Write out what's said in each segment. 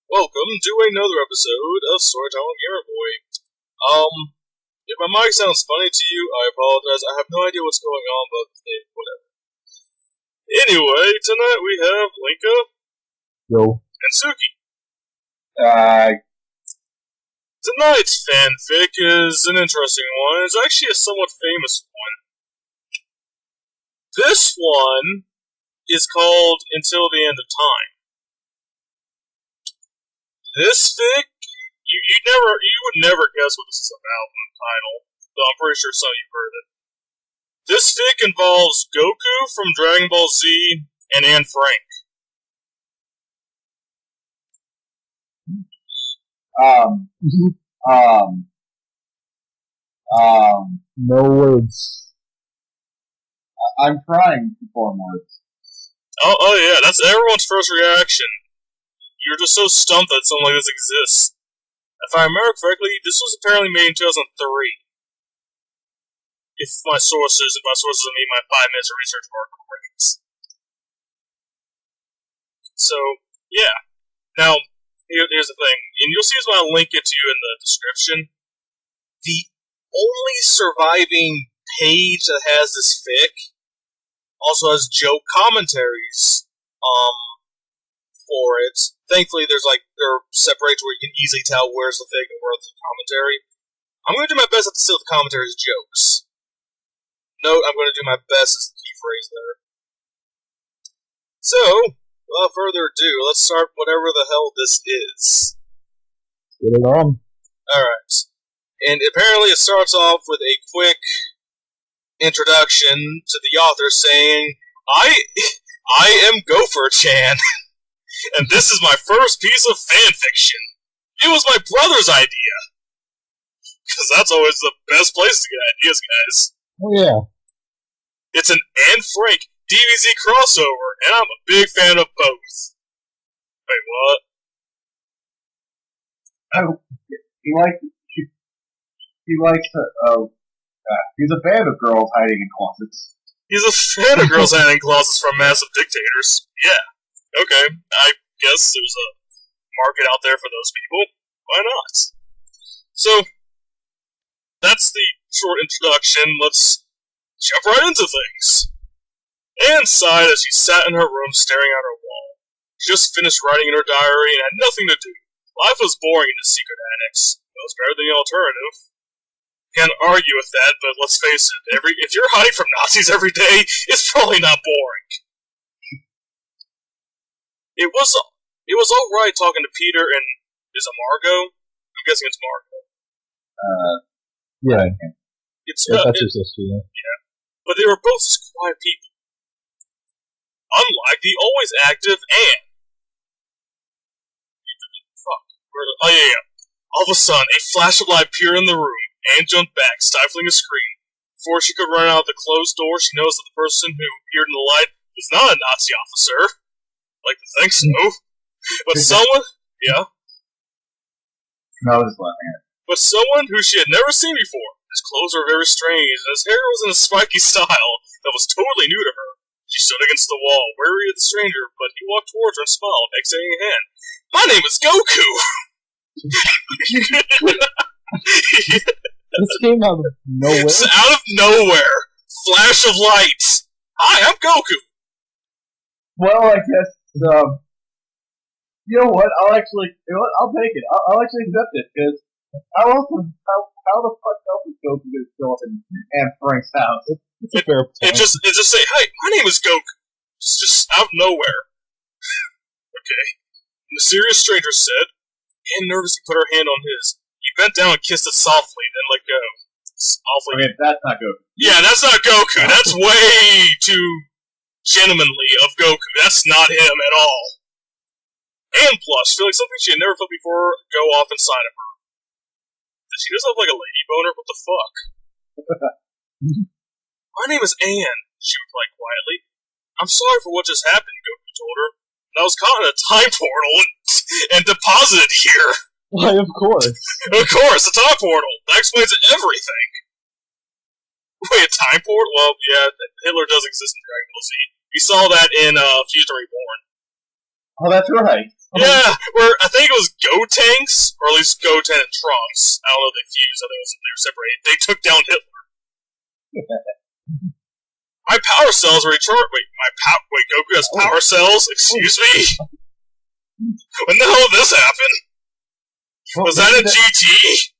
Welcome to another episode of Storytime with Gamerboy. If my mic sounds funny to you, I apologize. I have no idea what's going on, but hey, whatever. Anyway, tonight we have Linka Yo. and Suki. Tonight's fanfic is an interesting one. It's actually a somewhat famous one. This one is called Until the End of Time. This fic, you would never guess what this is about from the title, though I'm pretty sure some of you heard it. This fic involves Goku from Dragon Ball Z and Anne Frank. No words. I'm trying to form words. Oh yeah, that's everyone's first reaction. You're just so stumped that something like this exists. If I remember correctly, this was apparently made in 2003. If my sources and my 5 minutes of research are correct. So, yeah. Now, here's the thing. And you'll see as well, I'll link it to you in the description. The only surviving page that has this fic also has joke commentaries, for it. Thankfully, they're separated where you can easily tell where's the fic and where's the commentary. I'm going to do my best not to steal the commentaries jokes. Note, I'm going to do my best as the key phrase there. So, without further ado, let's start whatever the hell this is. Get it on. Alright. And apparently it starts off with a quick introduction to the author saying, I am Gopher-chan. And this is my first piece of fanfiction. It was my brother's idea. Because that's always the best place to get ideas, guys. Oh, yeah. It's an Anne Frank DBZ crossover, and I'm a big fan of both. Wait, what? He likes to, he's a fan of girls hiding in closets. He's a fan of girls hiding in closets from massive dictators. Yeah. Okay, I guess there's a market out there for those people. Why not? So, that's the short introduction. Let's jump right into things. Anne sighed as she sat in her room staring at her wall. She just finished writing in her diary and had nothing to do. Life was boring in the secret annex. It was better than the alternative. Can't argue with that, but let's face it, if you're hiding from Nazis every day, it's probably not boring. It was alright talking to Peter and... Is it Margot? I'm guessing it's Margot. Yeah. That's her sister, yeah. Yeah. But they were both just quiet people. Unlike the always active Anne. Fuck. Oh yeah. All of a sudden, a flash of light appeared in the room. Anne jumped back, stifling a scream. Before she could run out the closed door, she noticed that the person who appeared in the light was not a Nazi officer. Like to think so. But someone... Yeah? No, I was laughing at it. But someone who she had never seen before. His clothes were very strange, and his hair was in a spiky style that was totally new to her. She stood against the wall, wary of the stranger, but he walked towards her and smiled, extending a hand. My name is Goku! This came out of nowhere. It's out of nowhere! Flash of light! Hi, I'm Goku! Well, I guess, you know what, I'll take it. I'll actually accept it, because how the fuck else is Goku going to show up in Anne Frank's house? It's a fair point. It just say, hi, my name is Goku. It's just out of nowhere. Okay. The mysterious stranger said, Anne nervously put her hand on his. He bent down and kissed it softly, then let go. Softly. Okay, that's not Goku. Yeah, that's not Goku. That's way too gentlemanly of Goku. That's not him at all. Anne blushed, feeling something she had never felt before go off inside of her. Did she just have like a lady boner? What the fuck? My name is Anne, she replied quietly. I'm sorry for what just happened, Goku told her. I was caught in a time portal and deposited here. Why, of course. Of course, a time portal. That explains everything. Wait, a time portal? Well, yeah, Hitler does exist in Dragon Ball Z. We saw that in Fusion Reborn. Oh, that's right. Yeah, where I think it was Gotenks, or at least Goten and Trunks. I don't know if they fused, I think they were separated. They took down Hitler. My power cells were recharged. Wait, Goku has power cells? Excuse me? When the hell did this happen? Was that a GT?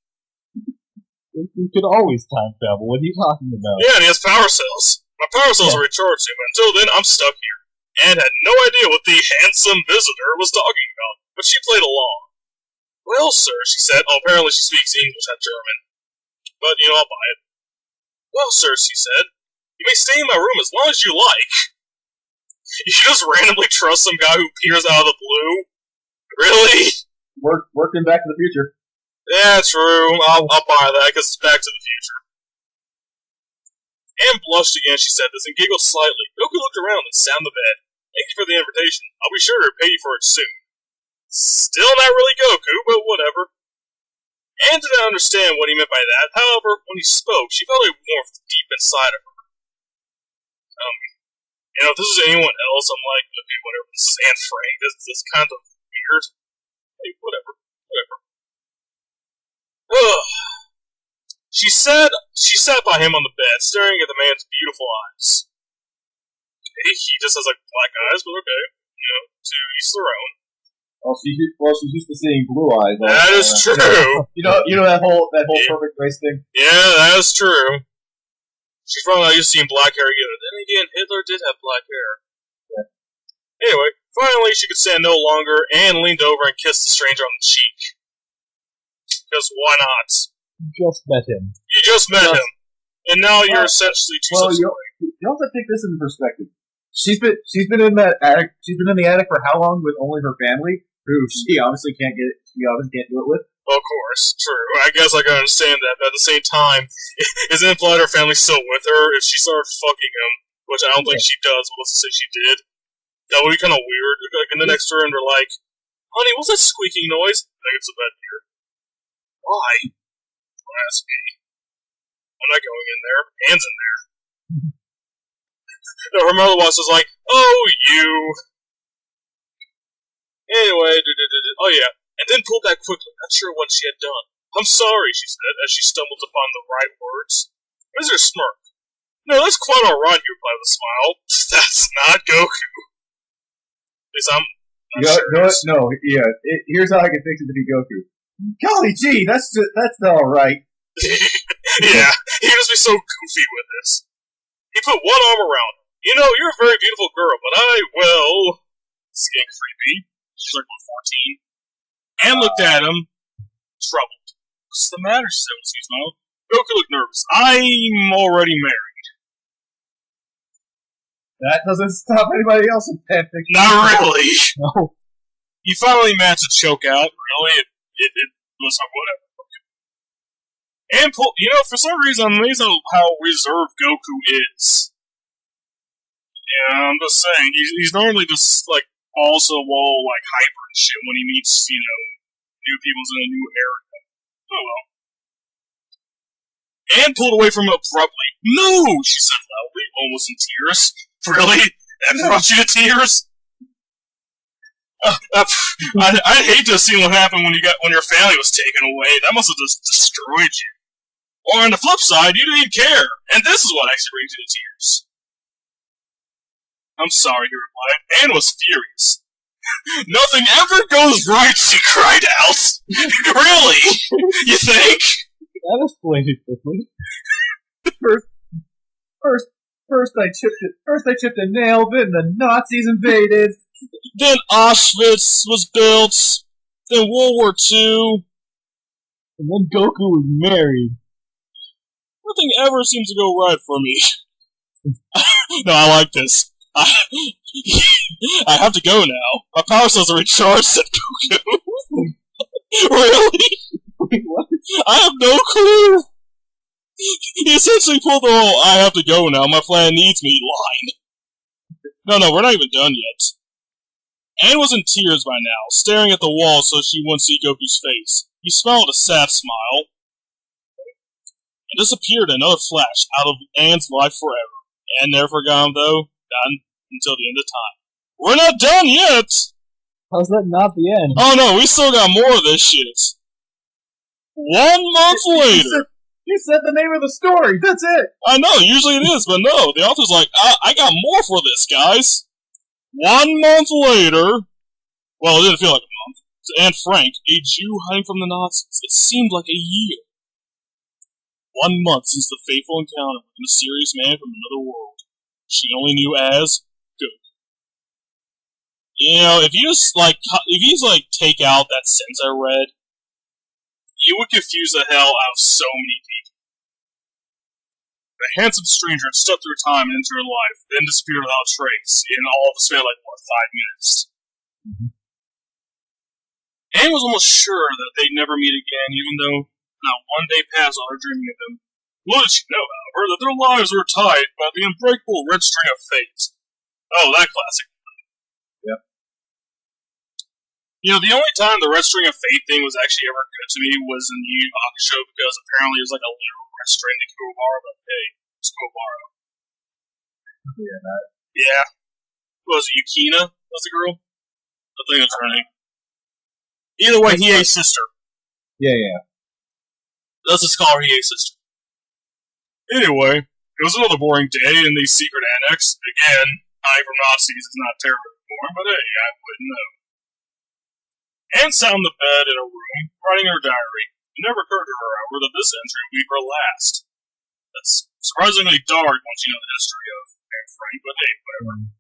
You could always time travel. What are you talking about? Yeah, and he has power cells. My power cells are recharged soon, but until then, I'm stuck here. And had no idea what the handsome visitor was talking about, but she played along. Well, sir, she said. Oh, apparently she speaks English, not German. But, I'll buy it. Well, sir, she said, you may stay in my room as long as you like. You just randomly trust some guy who appears out of the blue? Really? Working Back to the Future. Yeah, true. I'll buy that, because it's Back to the Future. Anne blushed again as she said this and giggled slightly. Goku looked around and sat on the bed. Thank you for the invitation. I'll be sure to repay you for it soon. Still not really Goku, but whatever. Anne did not understand what he meant by that. However, when he spoke, she felt a warmth deep inside of her. If this is anyone else, I'm like, okay, whatever. This is Anne Frank. This is kind of weird. Hey, whatever. She sat by him on the bed, staring at the man's beautiful eyes. Okay, he just has like black eyes, but okay. To each their own. She's used to seeing blue eyes. That is true. You know that whole perfect race thing. Yeah, that is true. She's probably not used to seeing black hair either. Then again, Hitler did have black hair. Yeah. Anyway, finally she could stand no longer and leaned over and kissed the stranger on the cheek. Because why not? You just met him. You just met him. And now you're essentially two steps away. You also take this into perspective. She's been in that attic. She's been in the attic for how long with only her family, who she obviously can't do it with. Well, of course, true. I guess I can understand that, but at the same time, isn't it implied her family's still with her if she started fucking him? Which I don't think she does, but let's say she did. That would be kind of weird. Like, in the next room, they're like, honey, what's that squeaking noise? I think it's a bed here. Why? Don't ask me. I'm not going in there. Anne's in there. No, her mother was like, oh, you. Anyway, oh yeah. And then pulled back quickly, not sure what she had done. I'm sorry, she said, as she stumbled to find the right words. What is her smirk? No, that's quite alright, he replied with a smile. That's not Goku. Because I'm sure. Here's how I can fix it to be Goku. Golly gee, that's alright. Yeah, he would just be so goofy with this. He put one arm around her. You're a very beautiful girl, but It's getting creepy. She's like, 14? Anne looked at him, troubled. What's the matter, she said, excuse me. Goku looked nervous. I'm already married. That doesn't stop anybody else in fanfiction. Not really. No. He finally managed to choke out. Really? It was like, whatever. And, for some reason, I'm amazed how reserved Goku is. Yeah, I'm just saying, he's normally just, like, balls to the wall, like, hyper and shit when he meets, new people in a new area. Oh well. Anne pulled away from him abruptly. No, she said loudly, almost in tears. Really? That brought you to tears? I'd hate to have seen what happened when your family was taken away. That must have just destroyed you. Or on the flip side, you didn't even care, and this is what actually brings you to tears. I'm sorry, he replied. Anne was furious. Nothing ever goes right, she cried out. Really? You think? That explains it quickly. First I chipped a nail, then the Nazis invaded. Then Auschwitz was built. Then World War II. And then Goku was married. Nothing ever seems to go right for me. No, I like this. I have to go now. My power cells are recharged, said Goku. Really? Wait, what? I have no clue. He essentially pulled the whole "I have to go now, my plan needs me" line. No, we're not even done yet. Anne was in tears by now, staring at the wall so she wouldn't see Goku's face. He smiled a sad smile, and disappeared in another flash out of Anne's life forever. Anne never forgot him, though, not until the end of time. We're not done yet! How's that not the end? Oh no, we still got more of this shit. 1 month later. You said the name of the story. That's it. I know, usually it is, but no. The author's like, I got more for this, guys. 1 month later. Well, it didn't feel like a month. To Anne Frank, a Jew hiding from the Nazis, it seemed like a year. 1 month since the fateful encounter with a mysterious man from another world. She only knew as Goku. You know, if you just take out that sentence I read, it would confuse the hell out of so many people. The handsome stranger had stepped through time and into her life, then disappeared without a trace, in all of a span of 5 minutes. Mm-hmm. Anne was almost sure that they'd never meet again, even though not one day passed without her dreaming of them. Little did she know, however, that their lives were tied by the unbreakable red string of fate. Oh, that classic. Yep. You know, the only time the red string of fate thing was actually ever good to me was in the Yu Hakusho, because apparently it was like a literal red string to Kuwabara, but hey, it's Kuwabara. Yeah, that. Yeah. Was it Yukina? Was the girl? I think it was her name. Either way, Hiei's sister. Yeah. Let's just call her Hiei's sister. Anyway, it was another boring day in the secret annex. Again, hiding from Nazis is not terribly boring, but hey, I wouldn't know. Anne sat on the bed in her room, writing her diary. It never occurred to her, however, that this entry would be her last. That's surprisingly dark once you know the history of Anne Frank, but hey, whatever.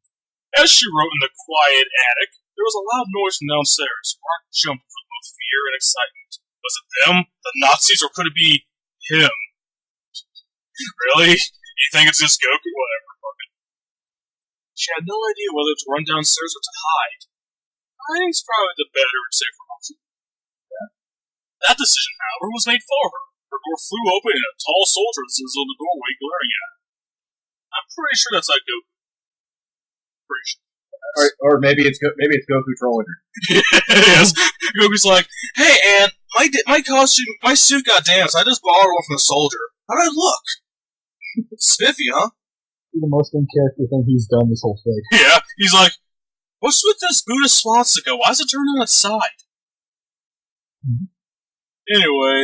As she wrote in the quiet attic, there was a loud noise from downstairs. Her heart jumped with both fear and excitement. Was it them? The Nazis? Or could it be him? Really? You think it's just Goku? Whatever, fuck it. She had no idea whether to run downstairs or to hide. Hiding's probably the better and safer option. Yeah. That decision, however, was made for her. Her door flew open and a tall soldier was in the doorway glaring at her. I'm pretty sure that's not Goku. Pretty sure. Or maybe it's Goku trolling her. Yes. Goku's like, hey, Anne, my costume, my suit got damaged. I just borrowed one from the soldier. How'd I look? Spiffy, huh? The most in-character thing he's done this whole thing. Yeah, he's like, what's with this Buddhist swastika? Why is it turned on its side? Mm-hmm. Anyway,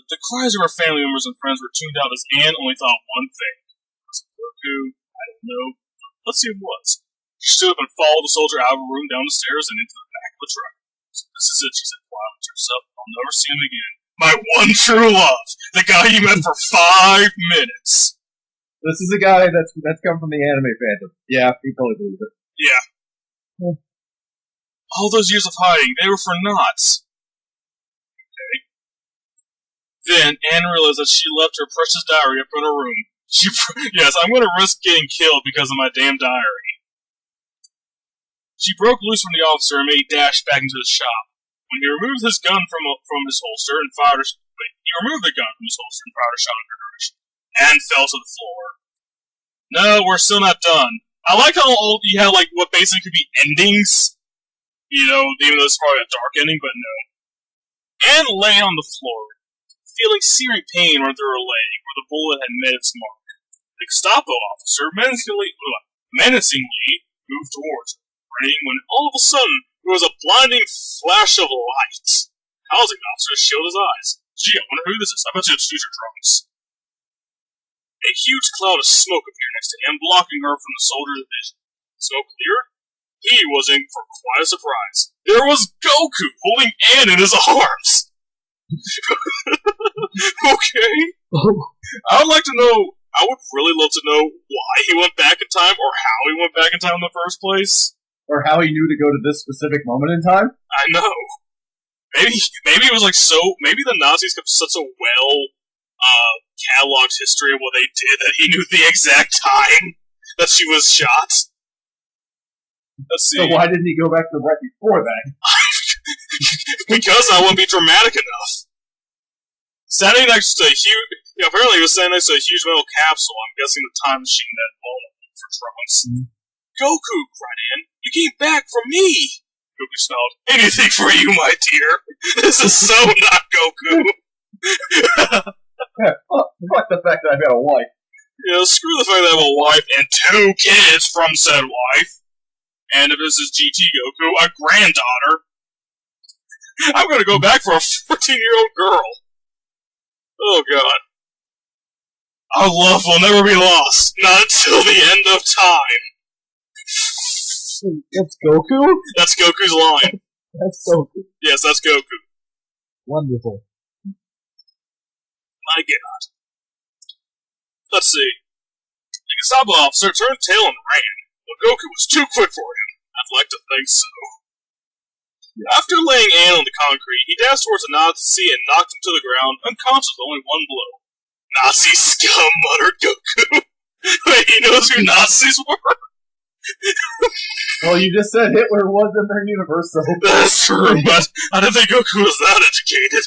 the cries of her family members and friends were tuned out as Anne only thought of one thing. Was it Goku? I don't know. Let's see what it was. She stood up and followed the soldier out of her room, down the stairs, and into the back of the truck. This is it, she said quietly to herself. I'll never see him again. My one true love! The guy you met for 5 minutes! This is a guy that's come from the anime fandom. Yeah, he totally believes it. Yeah. All those years of hiding, they were for naught. Okay. Then, Anne realized that she left her precious diary up in her room. Yes, I'm going to risk getting killed because of my damn diary. She broke loose from the officer and made a dash back into the shop. When he removed his gun from his holster and fired a shot in her direction, Anne fell to the floor. No, we're still not done. I like how you have what basically could be endings. You know, even though it's probably a dark ending, but no. Anne lay on the floor, feeling searing pain run through her leg where the bullet had met its mark. The Gestapo officer menacingly moved towards her, when all of a sudden there was a blinding flash of light. Housing officer shielded his eyes. Gee, I wonder who this is. I bet you it's future drones. A huge cloud of smoke appeared next to him, blocking her from the soldier's vision. Smoke cleared? He was in for quite a surprise. There was Goku holding Anne in his arms! Okay. I would really love to know why he went back in time, or how he went back in time in the first place. Or how he knew to go to this specific moment in time? I know. Maybe it was maybe the Nazis kept such a cataloged history of what they did that he knew the exact time that she was shot. Let's see. So why didn't he go back to right before that? Because I wouldn't be dramatic enough. Standing next to a huge... apparently he was standing next to a huge metal capsule. I'm guessing the time machine that vulnerable for drones. Goku, cried Anne. You came back for me! Goku smiled. Anything for you, my dear. This is so not Goku. Fuck the fact that I've got a wife. Screw the fact that I have a wife and 2 kids from said wife. And if this is GT Goku, a granddaughter, I'm gonna go back for a 14-year-old girl. Oh god. Our love will never be lost, not until the end of time. That's Goku? That's Goku's line. That's Goku. Yes, that's Goku. Wonderful. My god. Let's see. The Gestapo officer turned tail and ran, but Goku was too quick for him. I'd like to think so. After laying Ann on the concrete, he dashed towards a Nazi and knocked him to the ground, unconscious with only one blow. Nazi scum, muttered Goku. Wait, he knows who Nazis were? Well, you just said Hitler was in their universe, so... That's true, but I didn't think Goku was that educated.